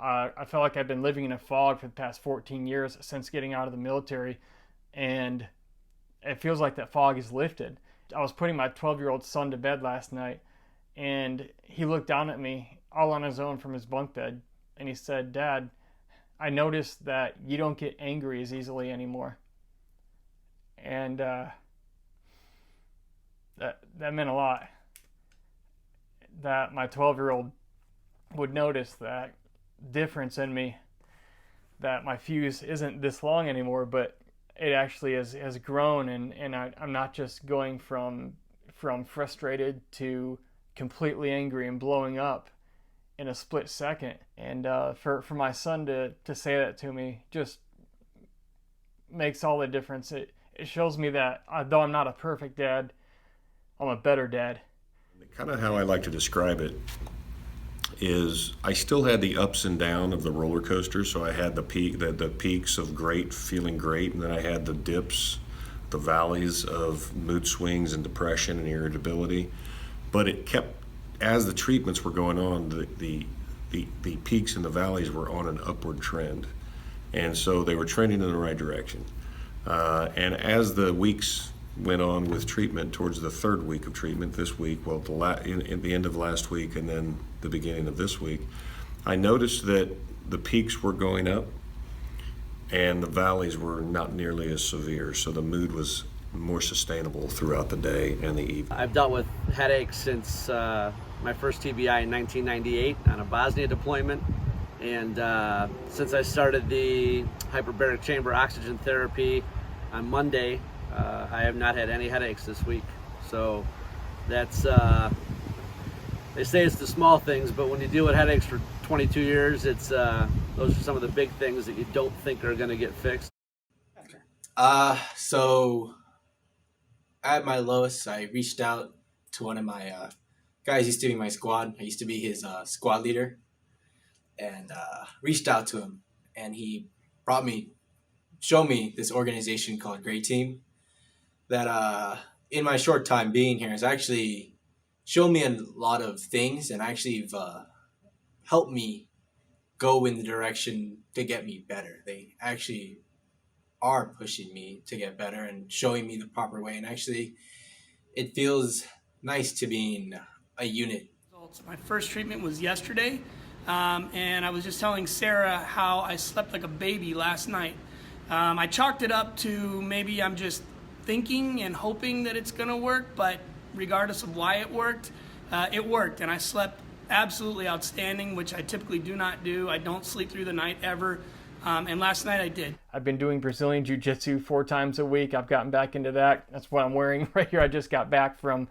I felt like I've been living in a fog for the past 14 years since getting out of the military, and it feels like that fog is lifted. I was putting my 12-year-old son to bed last night, and he looked down at me all on his own from his bunk bed, and he said, "Dad, I noticed that you don't get angry as easily anymore." And that meant a lot. That my 12-year-old would notice that difference in me, that my fuse isn't this long anymore, but it actually has grown, and I'm not just going from frustrated to completely angry and blowing up in a split second. And for my son to say that to me just makes all the difference. It shows me that though I'm not a perfect dad, I'm a better dad. Kind of how I like to describe it is I still had the ups and downs of the roller coaster. So I had the peaks of great, feeling great, and then I had the dips, the valleys of mood swings and depression and irritability. But it kept, as the treatments were going on, the peaks and the valleys were on an upward trend, and so they were trending in the right direction. And as the weeks went on with treatment, towards the third week of treatment this week, well, in the end of last week and then the beginning of this week, I noticed that the peaks were going up and the valleys were not nearly as severe. So the mood was more sustainable throughout the day and the evening. I've dealt with headaches since my first TBI in 1998 on a Bosnia deployment. And since I started the hyperbaric chamber oxygen therapy on Monday, I have not had any headaches this week. So that's, they say it's the small things, but when you deal with headaches for 22 years, it's those are some of the big things that you don't think are going to get fixed. So at my lowest, I reached out to one of my guys. Used to be my squad. I used to be his squad leader, and reached out to him, and he showed me this organization called Great Team that in my short time being here has actually shown me a lot of things, and actually helped me go in the direction to get me better. They actually are pushing me to get better and showing me the proper way, and actually it feels nice to be in a unit. My first treatment was yesterday, and I was just telling Sarah how I slept like a baby last night. I chalked it up to maybe I'm just thinking and hoping that it's gonna work, but regardless of why it worked, and I slept absolutely outstanding, which I typically do not do. I don't sleep through the night ever, and last night I did. I've been doing Brazilian Jiu-Jitsu 4 times a week. I've gotten back into that. That's what I'm wearing right here. I just got back from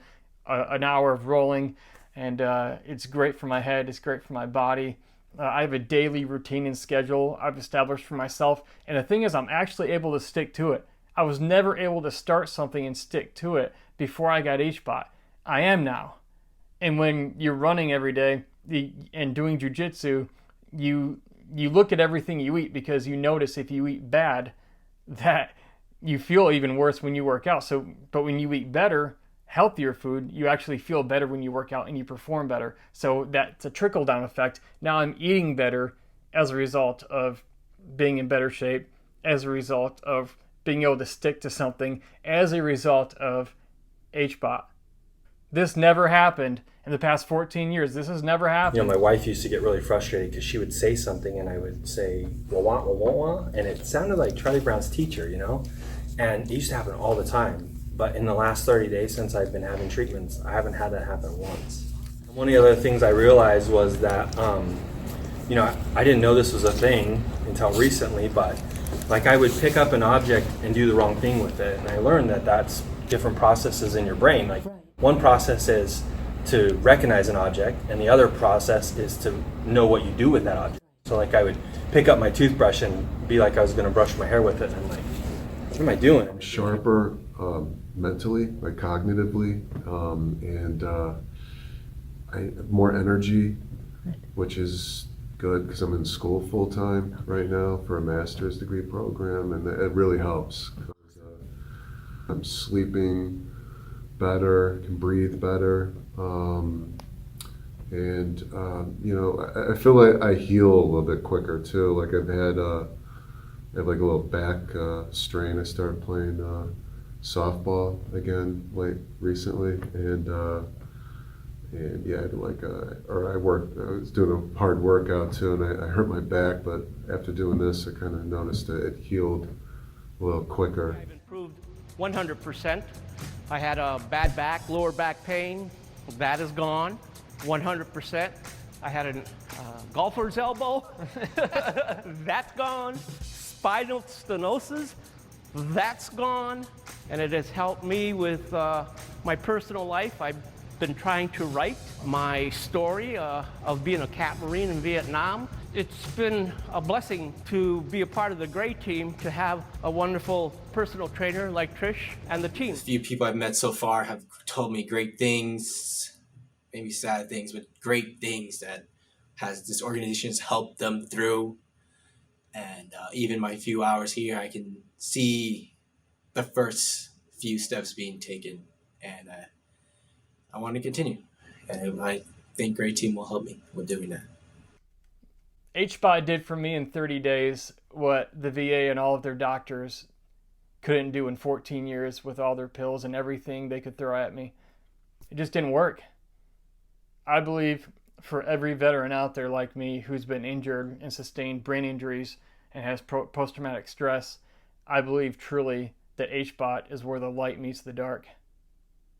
an hour of rolling, and it's great for my head. It's great for my body. I have a daily routine and schedule I've established for myself, and the thing is, I'm actually able to stick to it. I was never able to start something and stick to it before I got HBOT. I am now. And when you're running every day and doing jiu-jitsu, you look at everything you eat, because you notice if you eat bad that you feel even worse when you work out. But when you eat better, healthier food, you actually feel better when you work out and you perform better. So that's a trickle-down effect. Now I'm eating better as a result of being in better shape, as a result of being able to stick to something, as a result of HBOT. This never happened in the past 14 years. This has never happened. You know, my wife used to get really frustrated because she would say something and I would say, wah, and it sounded like Charlie Brown's teacher, you know? And it used to happen all the time. But in the last 30 days since I've been having treatments, I haven't had that happen once. And one of the other things I realized was that, you know, I didn't know this was a thing until recently, but like I would pick up an object and do the wrong thing with it. And I learned that that's different processes in your brain. Like one process is to recognize an object, and the other process is to know what you do with that object. So like I would pick up my toothbrush and be like I was gonna brush my hair with it, and I'm like, what am I doing? I'm sharper mentally, like cognitively, and I have more energy, which is good because I'm in school full time right now for a master's degree program, and it really helps. I'm sleeping better, can breathe better, And you know, I feel like I heal a little bit quicker too. Like I have like a little back strain. I started playing softball again recently, and yeah, I had like I was doing a hard workout too, and I hurt my back. But after doing this, I kind of noticed that it healed a little quicker. I've improved 100%. I had a bad back, lower back pain. That is gone, 100%. I had a golfer's elbow. That's gone. Spinal stenosis. That's gone. And it has helped me with my personal life. I've been trying to write my story of being a Cat Marine in Vietnam. It's been a blessing to be a part of the Gray team, to have a wonderful personal trainer like Trish and the team. A few people I've met so far have told me great things, maybe sad things, but great things that this organization has helped them through. And even my few hours here, I can see the first few steps being taken, and I want to continue. And I think Gray Team will help me with doing that. HBOT did for me in 30 days what the VA and all of their doctors couldn't do in 14 years with all their pills and everything they could throw at me. It just didn't work. I believe for every veteran out there like me who's been injured and sustained brain injuries and has post-traumatic stress, I believe truly that HBOT is where the light meets the dark.